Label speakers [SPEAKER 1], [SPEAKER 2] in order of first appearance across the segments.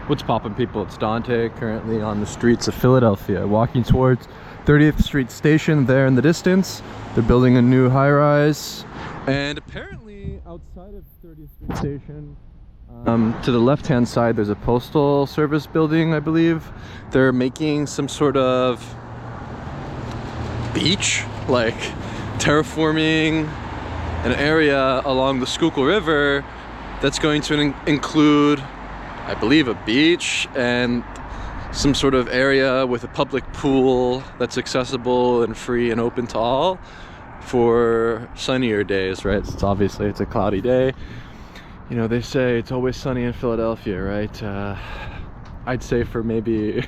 [SPEAKER 1] What's poppin', people? It's Dante, currently on the streets of Philadelphia, walking towards 30th Street Station there in the distance. They're building a new high-rise, and apparently outside of 30th Street Station, to the left-hand side, there's a postal service building, I believe. They're making some sort of beach, like terraforming an area along the Schuylkill River that's going to include, I believe, a beach and some sort of area with a public pool that's accessible and free and open to all for sunnier days, right? It's obviously, it's a cloudy day. You know, they say it's always sunny in Philadelphia, right? I'd say for maybe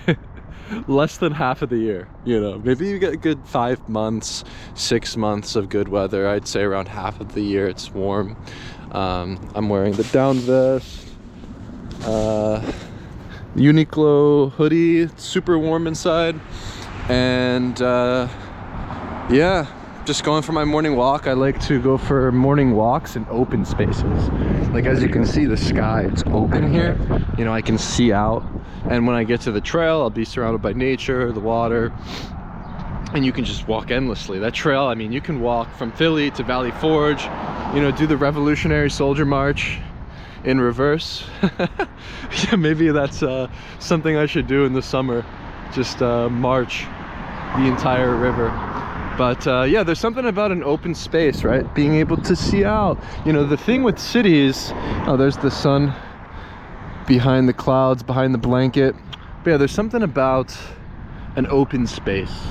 [SPEAKER 1] less than half of the year, you know. Maybe you get a good 5 months, 6 months of good weather. I'd say around half of the year it's warm. I'm wearing the down vest. Uniqlo hoodie. It's super warm inside, and yeah, just going for my morning walk. I like to go for morning walks in open spaces. Like, as you can see, the sky, it's open here, you know, I can see out, and when I get to the trail, I'll be surrounded by nature, the water, and you can just walk endlessly. That trail, I mean, you can walk from Philly to Valley Forge, you know, do the Revolutionary Soldier March in reverse. Yeah, maybe that's something I should do in the summer, just march the entire river. But yeah, there's something about an open space, right? Being able to see out. You know, the thing with cities, oh, there's the sun behind the clouds, behind the blanket. But yeah, there's something about an open space.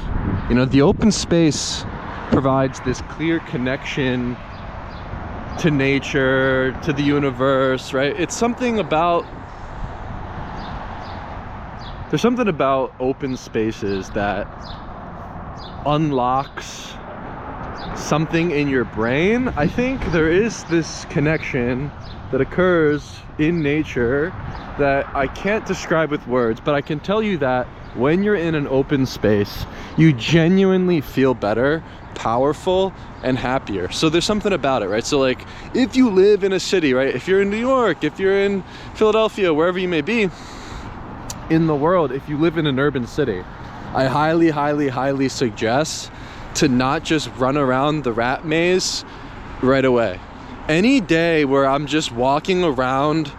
[SPEAKER 1] You know, the open space provides this clear connection to nature, to the universe, right? It's something about, there's something about open spaces that unlocks something in your brain. I think there is this connection that occurs in nature that I can't describe with words, but I can tell you that when you're in an open space, you genuinely feel better, powerful, and happier. So there's something about it, right? So like, if you live in a city, right? If you're in New York, if you're in Philadelphia, wherever you may be in the world, if you live in an urban city, I highly, highly, highly suggest to not just run around the rat maze right away. Any day where I'm just walking around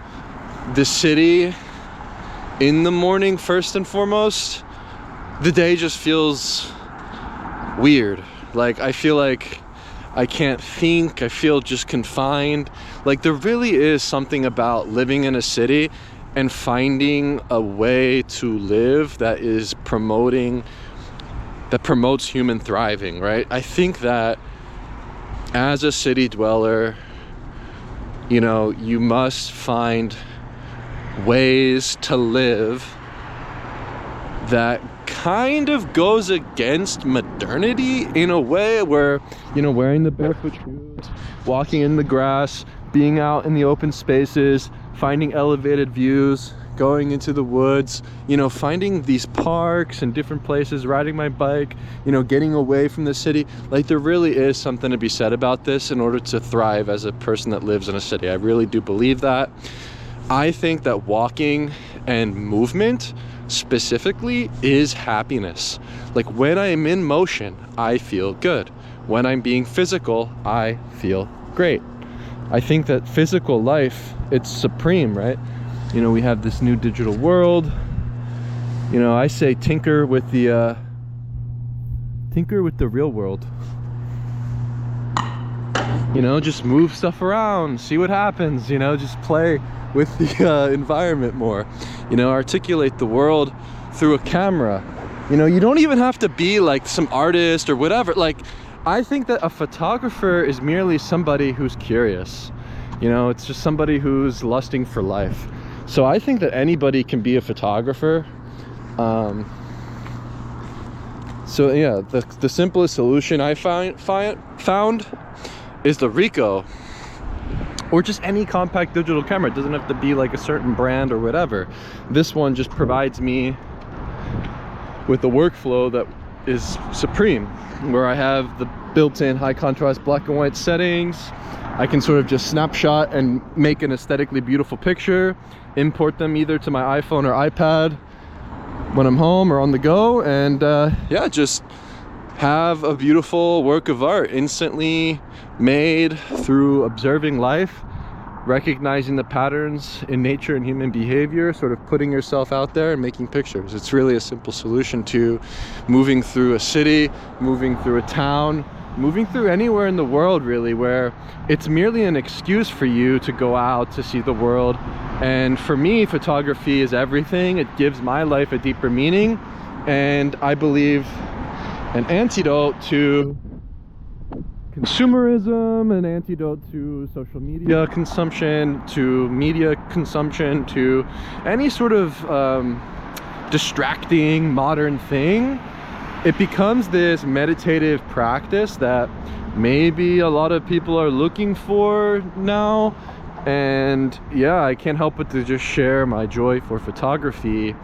[SPEAKER 1] the city in the morning, first and foremost, the day just feels weird. Like, I feel like I can't think, I feel just confined. Like, there really is something about living in a city and finding a way to live that is that promotes human thriving, right? I think that as a city dweller, you know, you must find ways to live that kind of goes against modernity in a way where, you know, wearing the barefoot shoes, walking in the grass, being out in the open spaces, finding elevated views, going into the woods, you know, finding these parks and different places, riding my bike, you know, getting away from the city. Like, there really is something to be said about this in order to thrive as a person that lives in a city. I really do believe that. I think that walking and movement specifically is happiness. Like, when I am in motion, I feel good. When I'm being physical, I feel great. I think that physical life, it's supreme, right? You know, we have this new digital world. You know, I say tinker with the real world. You know, just move stuff around, see what happens, you know, just play with the environment more. You know, articulate the world through a camera. You know, you don't even have to be like some artist or whatever. Like, I think that a photographer is merely somebody who's curious. You know, it's just somebody who's lusting for life. So I think that anybody can be a photographer. So yeah, the simplest solution I found is the Ricoh, or just any compact digital camera. It doesn't have to be like a certain brand or whatever. This one just provides me with a workflow that is supreme, where I have the built-in high contrast black and white settings. I can sort of just snapshot and make an aesthetically beautiful picture, import them either to my iPhone or iPad when I'm home or on the go, and yeah, just have a beautiful work of art instantly made through observing life, recognizing the patterns in nature and human behavior, sort of putting yourself out there and making pictures. It's really a simple solution to moving through a city, moving through a town, moving through anywhere in the world, really, where it's merely an excuse for you to go out to see the world. And for me, photography is everything. It gives my life a deeper meaning, and I believe an antidote to consumerism, an antidote to social media consumption, to media consumption, to any sort of distracting modern thing. It becomes this meditative practice that maybe a lot of people are looking for now. And yeah, I can't help but to just share my joy for photography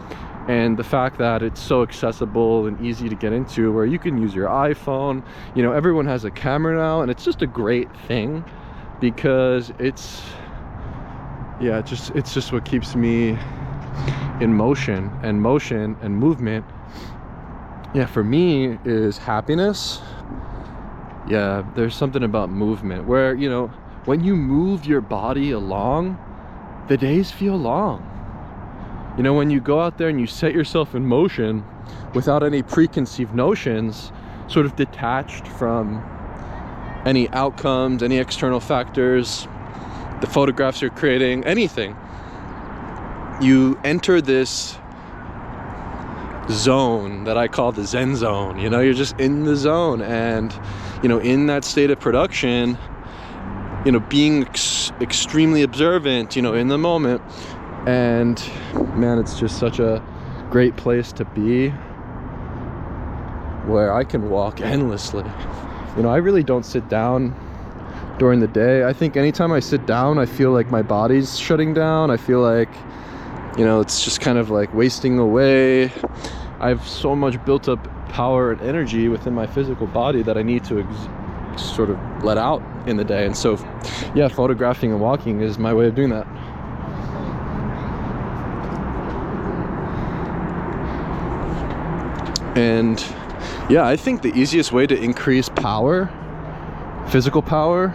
[SPEAKER 1] and the fact that it's so accessible and easy to get into, where you can use your iPhone. You know, everyone has a camera now, and it's just a great thing because it's just what keeps me in motion, and movement, yeah, for me is happiness. Yeah, there's something about movement where, you know, when you move your body along, the days feel long. You know, when you go out there and you set yourself in motion without any preconceived notions, sort of detached from any outcomes, any external factors, the photographs you're creating, anything, you enter this zone that I call the Zen zone. You know, you're just in the zone, and, you know, in that state of production, you know, being extremely observant, you know, in the moment. And man, it's just such a great place to be, where I can walk endlessly. You know, I really don't sit down during the day. I think anytime I sit down, I feel like my body's shutting down. I feel like, you know, it's just kind of like wasting away. I have so much built up power and energy within my physical body that I need to sort of let out in the day. And so, yeah, photographing and walking is my way of doing that. And yeah, I think the easiest way to increase power, physical power,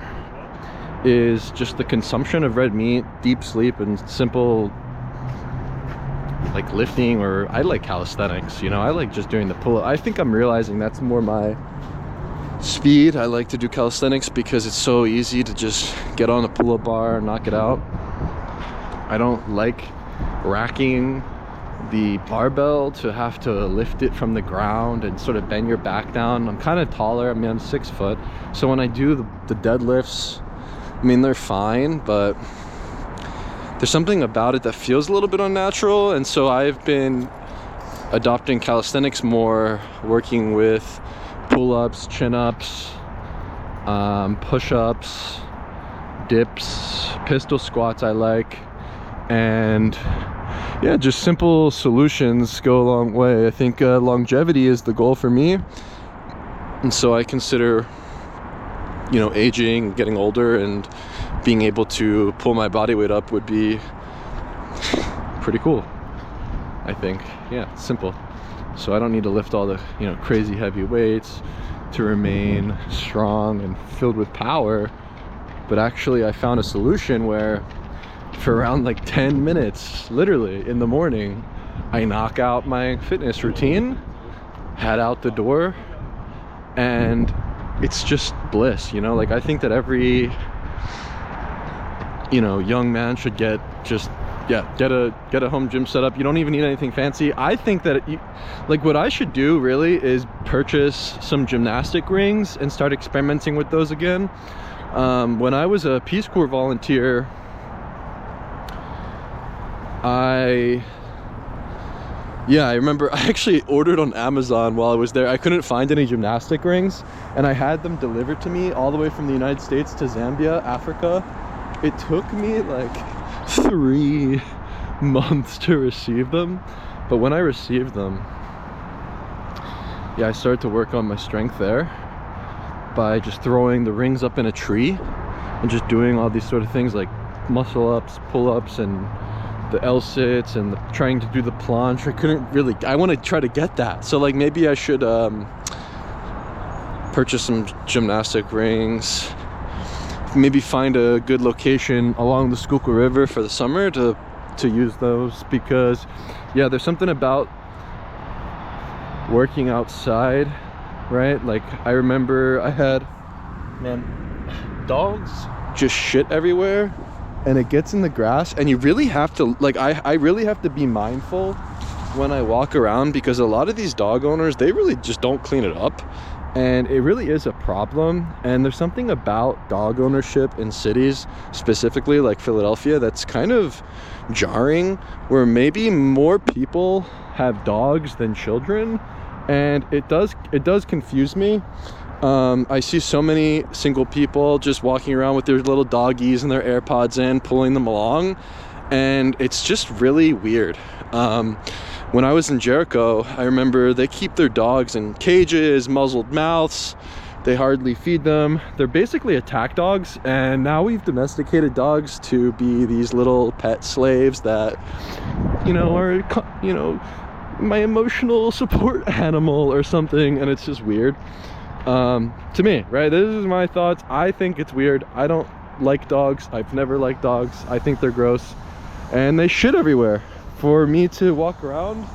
[SPEAKER 1] is just the consumption of red meat, deep sleep, and simple like lifting, or I like calisthenics. You know, I like just doing the pull-up. I think I'm realizing that's more my speed. I like to do calisthenics because it's so easy to just get on a pull-up bar and knock it out. I don't like racking the barbell to have to lift it from the ground and sort of bend your back down. I'm kind of taller. I mean, I'm 6 foot, so when I do the deadlifts, I mean, they're fine, but there's something about it that feels a little bit unnatural. And so I've been adopting calisthenics more, working with pull-ups, chin-ups, push-ups, dips, pistol squats I like, and yeah, just simple solutions go a long way. I think longevity is the goal for me, and so I consider, you know, aging, getting older, and being able to pull my body weight up would be pretty cool, I think. Yeah, it's simple. So I don't need to lift all the, you know, crazy heavy weights to remain strong and filled with power. But actually I found a solution where for around like 10 minutes, literally in the morning, I knock out my fitness routine, head out the door, and it's just bliss. You know, like I think that every, you know, young man should get a home gym set up. You don't even need anything fancy. I think that like what I should do really is purchase some gymnastic rings and start experimenting with those again. When I was a Peace Corps volunteer, I remember I actually ordered on Amazon while I was there. I couldn't find any gymnastic rings, and I had them delivered to me all the way from the United States to Zambia, Africa. It took me like 3 months to receive them, but when I received them, I started to work on my strength there by just throwing the rings up in a tree and just doing all these sort of things like muscle ups, pull ups, and the L-sits, and trying to do the planche. I want to try to get that. So like maybe I should purchase some gymnastic rings, maybe find a good location along the Schuylkill River for the summer to use those, because yeah, there's something about working outside, right? Like I remember I had, man, dogs just shit everywhere, and it gets in the grass, and you really have to, like, I really have to be mindful when I walk around, because a lot of these dog owners, they really just don't clean it up, and it really is a problem. And there's something about dog ownership in cities, specifically like Philadelphia, that's kind of jarring, where maybe more people have dogs than children, and it does confuse me. I see so many single people just walking around with their little doggies and their AirPods in, pulling them along, and it's just really weird. When I was in Jericho, I remember they keep their dogs in cages, muzzled mouths. They hardly feed them. They're basically attack dogs, and now we've domesticated dogs to be these little pet slaves that, you know, are, you know, my emotional support animal or something, and it's just weird. To me, right? This is my thoughts. I think it's weird. I don't like dogs. I've never liked dogs. I think they're gross, and they shit everywhere. For me to walk around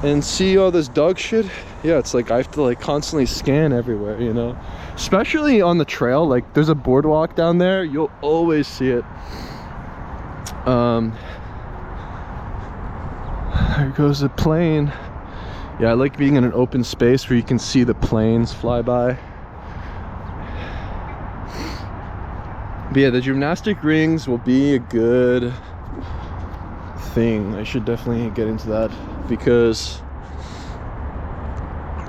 [SPEAKER 1] and see all this dog shit, yeah, it's like I have to like constantly scan everywhere, you know, especially on the trail. Like there's a boardwalk down there, you'll always see it. There goes a plane. Yeah, I like being in an open space where you can see the planes fly by. But yeah, the gymnastic rings will be a good thing. I should definitely get into that, because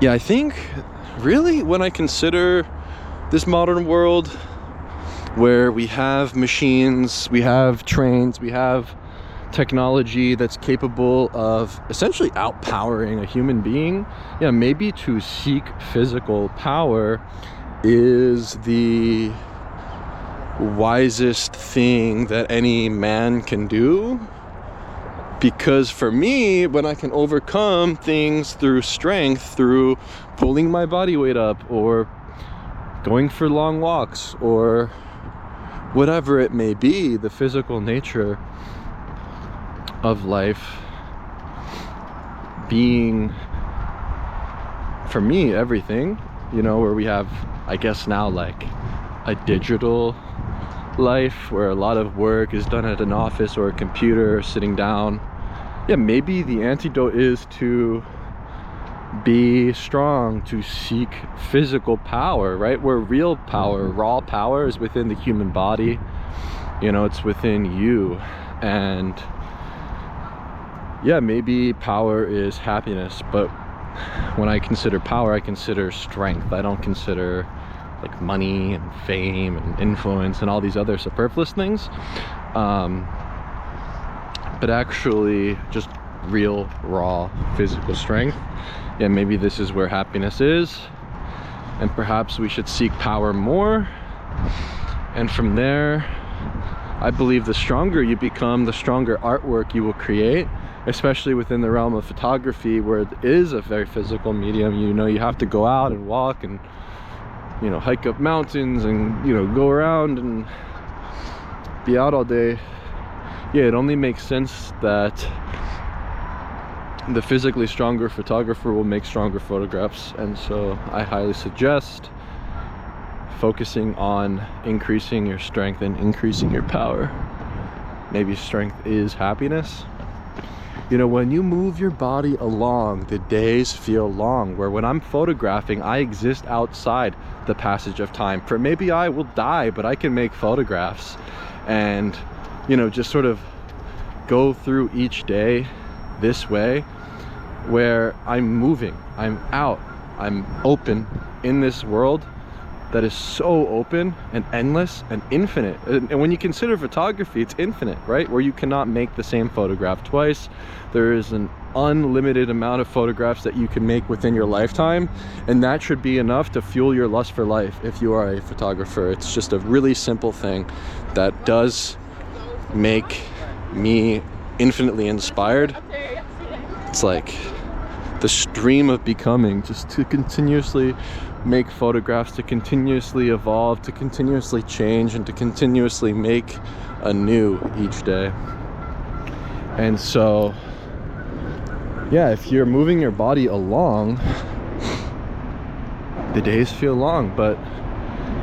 [SPEAKER 1] yeah, I think really when I consider this modern world where we have machines, we have trains, we have technology that's capable of essentially outpowering a human being, yeah, maybe to seek physical power is the wisest thing that any man can do. Because for me, when I can overcome things through strength, through pulling my body weight up, or going for long walks, or whatever it may be, the physical nature of life being, for me, everything, you know, where we have, I guess now, like a digital life where a lot of work is done at an office or a computer, sitting down. Yeah, maybe the antidote is to be strong, to seek physical power, right? Where real power, raw power, is within the human body. You know, it's within you. And yeah, maybe power is happiness, but when I consider power, I consider strength. I don't consider like money and fame and influence and all these other superfluous things, but actually just real, raw, physical strength. Yeah, maybe this is where happiness is, and perhaps we should seek power more. And from there, I believe the stronger you become, the stronger artwork you will create, especially within the realm of photography, where it is a very physical medium. You know, you have to go out and walk and, you know, hike up mountains and, you know, go around and be out all day. Yeah, it only makes sense that the physically stronger photographer will make stronger photographs. And so I highly suggest focusing on increasing your strength and increasing your power. Maybe strength is happiness. You know, when you move your body along, the days feel long. Where when I'm photographing, I exist outside the passage of time. For maybe I will die, but I can make photographs and, you know, just sort of go through each day this way, where I'm moving, I'm out, I'm open in this world, that is so open and endless and infinite. And when you consider photography, it's infinite, right? Where you cannot make the same photograph twice. There is an unlimited amount of photographs that you can make within your lifetime, and that should be enough to fuel your lust for life if you are a photographer. It's just a really simple thing that does make me infinitely inspired. It's like the stream of becoming, just to continuously make photographs, to continuously evolve, to continuously change, and to continuously make anew each day. And so, yeah, if you're moving your body along, the days feel long. But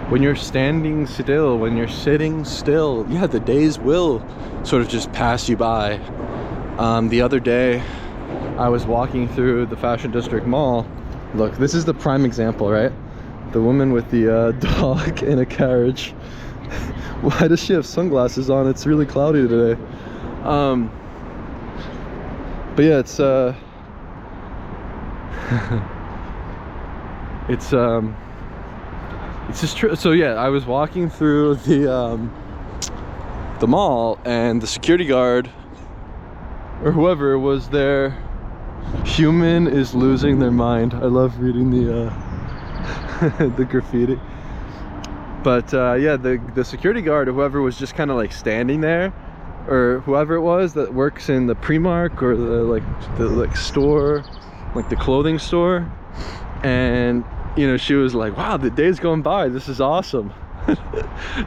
[SPEAKER 1] when you're standing still, when you're sitting still, yeah, the days will sort of just pass you by. The other day, I was walking through the Fashion District Mall. Look, this is the prime example, right? The woman with the dog in a carriage. Why does she have sunglasses on? It's really cloudy today. But yeah, it's it's just true. So yeah, I was walking through the mall, and the security guard or whoever was there. Human is losing their mind. I love reading the the graffiti. But yeah, the security guard or whoever was just kind of like standing there, or whoever it was that works in the Primark or the store, like the clothing store. And you know, she was like, wow, the day's going by, this is awesome.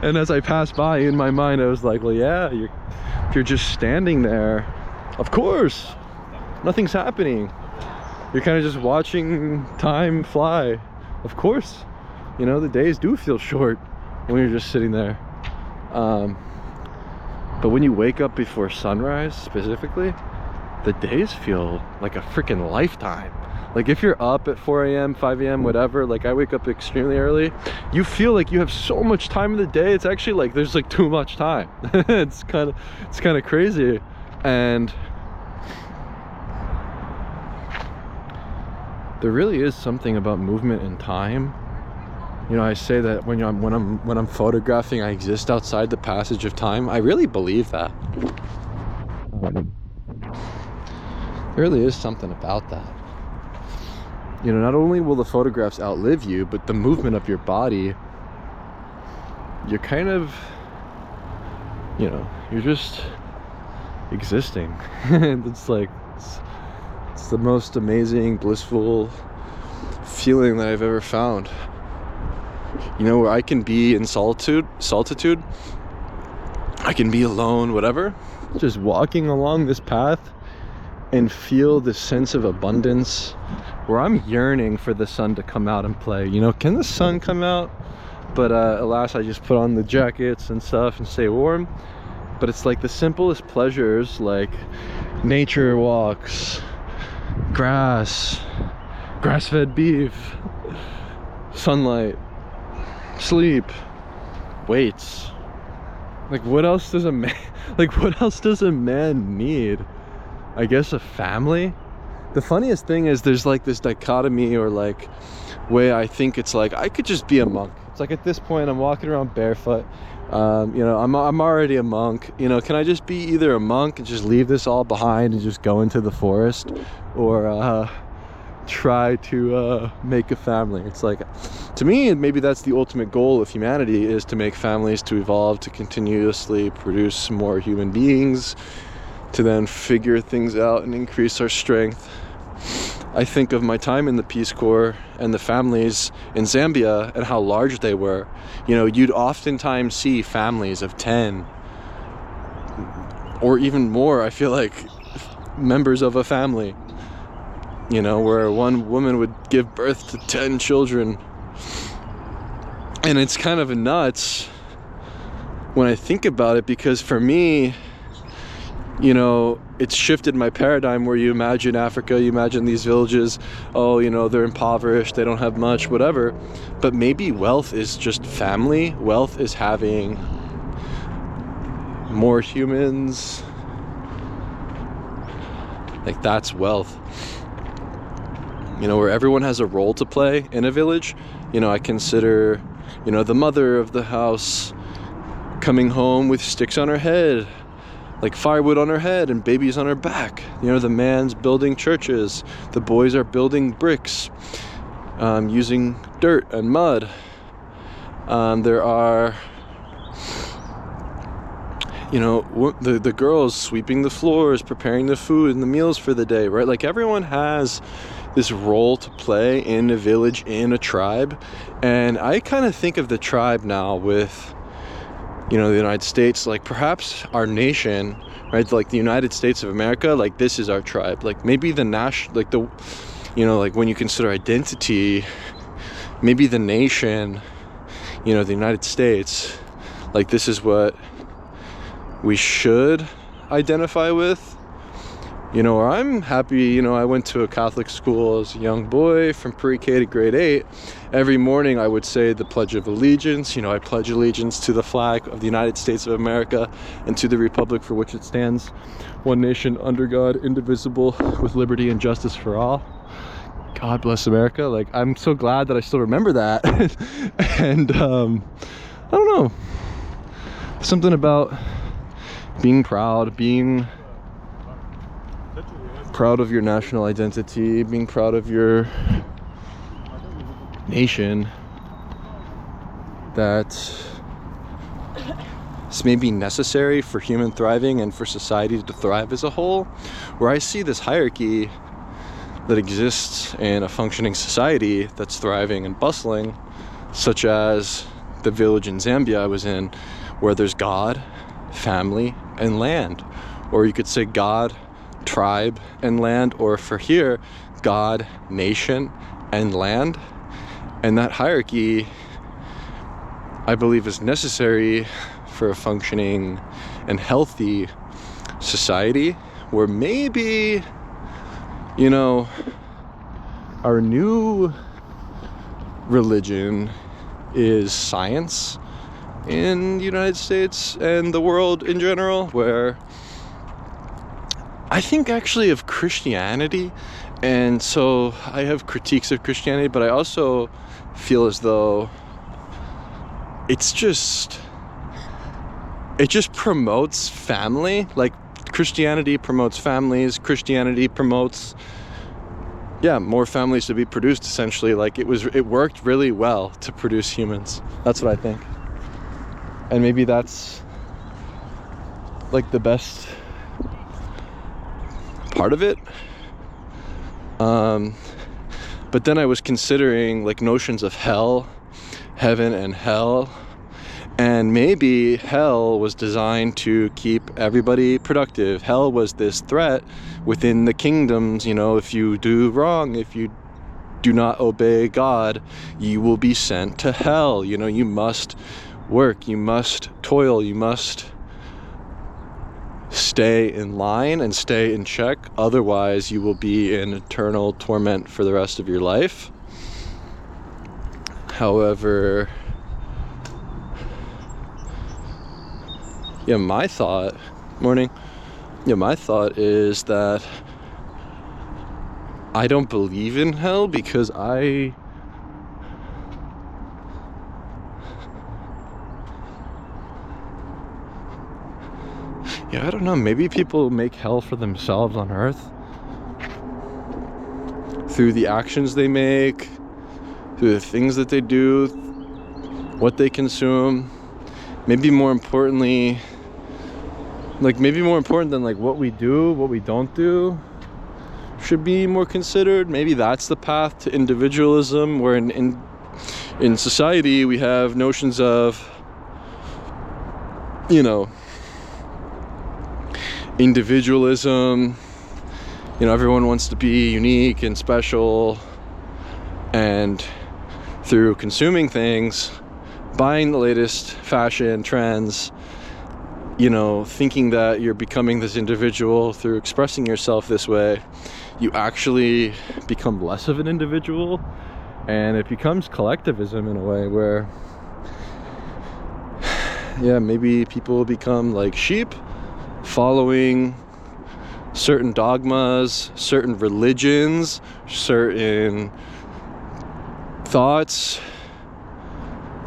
[SPEAKER 1] And as I passed by, in my mind I was like, well, yeah, if you're just standing there, of course nothing's happening. You're kind of just watching time fly. Of course, you know, the days do feel short when you're just sitting there. But when you wake up before sunrise specifically, the days feel like a freaking lifetime. Like if you're up at 4 a.m, 5 a.m, whatever, like I wake up extremely early, you feel like you have so much time in the day. It's actually like there's like too much time. It's kind of crazy. And there really is something about movement and time. You know, I say that when I'm photographing, I exist outside the passage of time. I really believe that. There really is something about that. You know, not only will the photographs outlive you, but the movement of your body, you're kind of, you know, you're just existing. It's like, it's the most amazing, blissful feeling that I've ever found. You know, where I can be in solitude, I can be alone, whatever, just walking along this path and feel this sense of abundance where I'm yearning for the sun to come out and play. You know, can the sun come out? But alas, I just put on the jackets and stuff and stay warm. But it's like the simplest pleasures, like nature walks, grass-fed beef, sunlight, sleep, weights. Like what else does a man need? I guess a family. The funniest thing is there's like this dichotomy, or like way I think it's like I could just be a monk. It's like at this point I'm walking around barefoot. You know, I'm already a monk. You know, can I just be either a monk and just leave this all behind and just go into the forest, or try to make a family? It's like, to me, maybe that's the ultimate goal of humanity, is to make families, to evolve, to continuously produce more human beings, to then figure things out and increase our strength. I think of my time in the Peace Corps and the families in Zambia and how large they were. You know, you'd oftentimes see families of 10 or even more, I feel like, members of a family. You know, where one woman would give birth to 10 children. And it's kind of nuts when I think about it, because for me, you know, it's shifted my paradigm, where you imagine Africa, you imagine these villages, oh, you know, they're impoverished, they don't have much, whatever. But maybe wealth is just family. Wealth is having more humans. Like, that's wealth. You know, where everyone has a role to play in a village. You know, I consider You know, the mother of the house coming home with sticks on her head, like firewood on her head and babies on her back. You know, the man's building churches, the boys are building bricks, using dirt and mud. There are, you know, the girls sweeping the floors, preparing the food and the meals for the day, right? Like, everyone has this role to play in a village, in a tribe. And I kind of think of the tribe now with, you know, the United States, like perhaps our nation, right? Like the United States of America, like this is our tribe. Like maybe the like the, you know, like when you consider identity, maybe the nation, you know, the United States, like this is what we should identify with. You know, I'm happy, you know, I went to a Catholic school as a young boy from pre-K to grade 8. Every morning I would say the Pledge of Allegiance. You know, I pledge allegiance to the flag of the United States of America and to the republic for which it stands, one nation under God, indivisible, with liberty and justice for all. God bless America. Like, I'm so glad that I still remember that. And I don't know, something about being proud, being proud of your national identity, being proud of your nation, that this may be necessary for human thriving and for society to thrive as a whole. Where I see this hierarchy that exists in a functioning society that's thriving and bustling, such as the village in Zambia I was in, where there's God, family, and land. Or you could say God, tribe, and land, or for here, God, nation, and land. And that hierarchy, I believe, is necessary for a functioning and healthy society, where maybe, you know, our new religion is science in the United States and the world in general, where I think actually of Christianity. And so I have critiques of Christianity, but I also feel as though it just promotes family. Like, Christianity promotes families. Christianity promotes, more families to be produced, essentially. Like, it worked really well to produce humans. That's what I think. And maybe that's like the best part of it. But then I was considering like notions of hell, heaven, and hell. And maybe hell was designed to keep everybody productive. Hell was this threat within the kingdoms. You know, if you do wrong, if you do not obey God, you will be sent to hell. You know, you must work, you must toil, you must stay in line and stay in check. Otherwise, you will be in eternal torment for the rest of your life. However, my thought is that I don't believe in hell because I don't know, maybe people make hell for themselves on earth through the actions they make, through the things that they do, what they consume. Maybe more important than like what we do, what we don't do should be more considered. Maybe that's the path to individualism, where in society we have notions of, you know, individualism. You know, everyone wants to be unique and special, and through consuming things, buying the latest fashion trends, you know, thinking that you're becoming this individual through expressing yourself this way, you actually become less of an individual, and it becomes collectivism in a way where maybe people become like sheep, following certain dogmas, certain religions, certain thoughts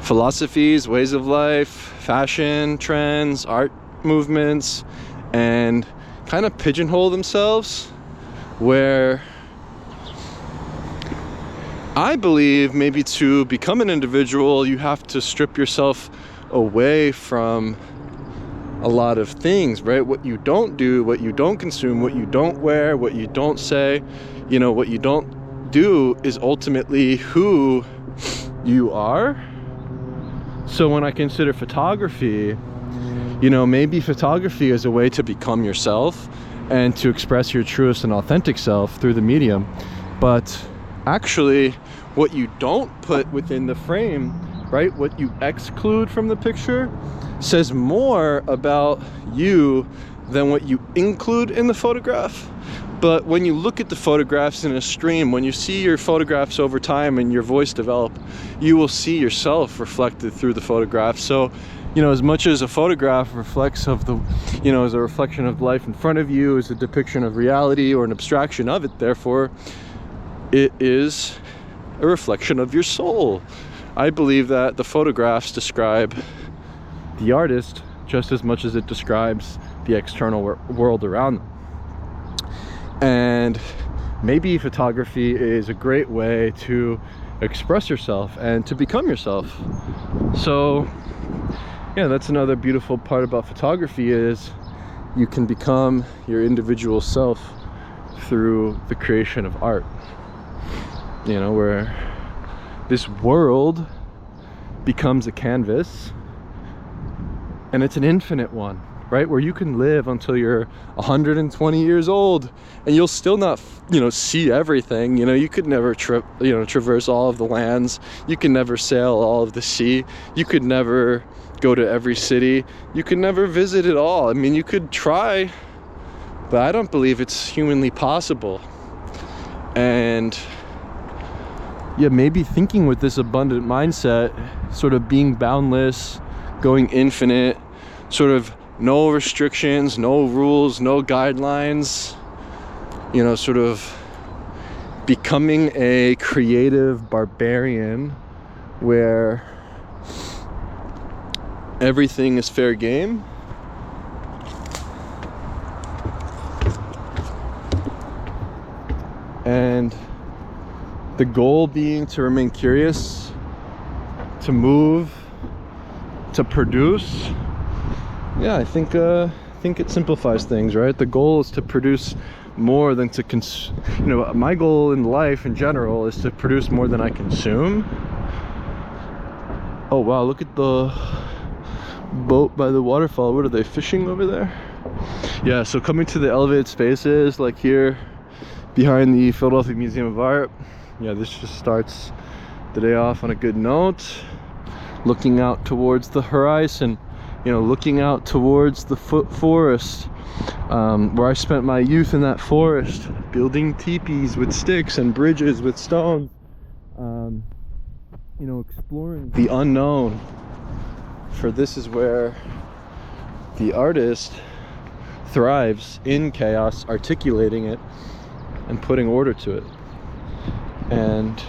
[SPEAKER 1] philosophies, ways of life, fashion trends, art movements, and kind of pigeonhole themselves, where I believe maybe to become an individual, you have to strip yourself away from a lot of things, right? What you don't do, what you don't consume, what you don't wear, what you don't say, you know, what you don't do is ultimately who you are. So when I consider photography, you know, maybe photography is a way to become yourself and to express your truest and authentic self through the medium. But actually, what you don't put within the frame, right, what you exclude from the picture, says more about you than what you include in the photograph. But when you look at the photographs in a stream, when you see your photographs over time and your voice develop, you will see yourself reflected through the photograph. So, you know, as much as a photograph reflects of the, you know, as a reflection of life in front of you, as a depiction of reality or an abstraction of it, therefore, it is a reflection of your soul. I believe that the photographs describe the artist just as much as it describes the external world around them. And maybe photography is a great way to express yourself and to become yourself. So yeah, that's another beautiful part about photography, is you can become your individual self through the creation of art. You know, where this world becomes a canvas, and it's an infinite one, right? Where you can live until you're 120 years old and you'll still not, you know, see everything. You know, you could never traverse all of the lands. You can never sail all of the sea. You could never go to every city. You could never visit it all. I mean, you could try, but I don't believe it's humanly possible. And yeah, maybe thinking with this abundant mindset, sort of being boundless, going infinite, sort of no restrictions, no rules, no guidelines, you know, sort of becoming a creative barbarian where everything is fair game. And the goal being to remain curious, to move, to produce. Yeah, I think it simplifies things, right? The goal is to produce more than to consume. You know, my goal in life in general is to produce more than I consume. Oh wow, look at the boat by the waterfall. What are they, fishing over there? Yeah, so coming to the elevated spaces like here behind the Philadelphia Museum of Art, yeah, this just starts the day off on a good note. Looking out towards the horizon, you know, looking out towards the forest, where I spent my youth in that forest, building teepees with sticks and bridges with stone, you know, exploring the unknown. For this is where the artist thrives, in chaos, articulating it and putting order to it. And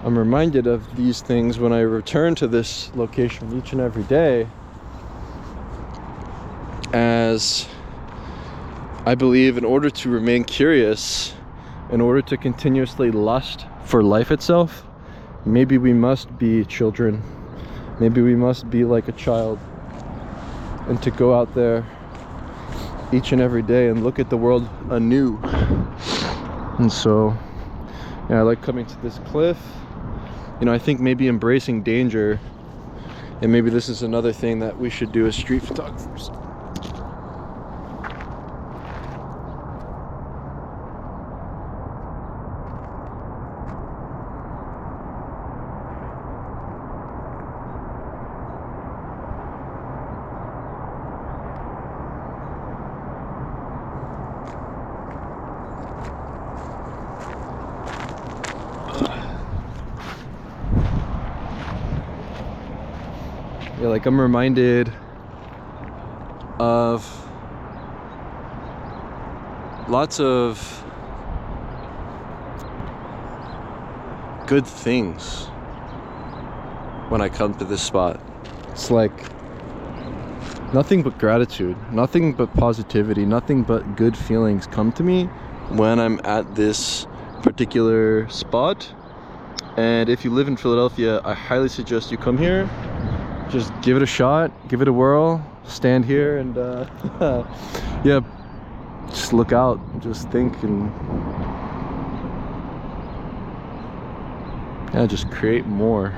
[SPEAKER 1] I'm reminded of these things when I return to this location each and every day, as I believe in order to remain curious, in order to continuously lust for life itself, maybe we must be children. Maybe we must be like a child, and to go out there each and every day and look at the world anew. And so, yeah, I like coming to this cliff. You know, I think maybe embracing danger, and maybe this is another thing that we should do as street photographers. Yeah, like I'm reminded of lots of good things when I come to this spot. It's like nothing but gratitude, nothing but positivity, nothing but good feelings come to me when I'm at this particular spot. And if you live in Philadelphia, I highly suggest you come here. Just give it a shot, give it a whirl, stand here and yeah, just look out, just think, and yeah, just create more.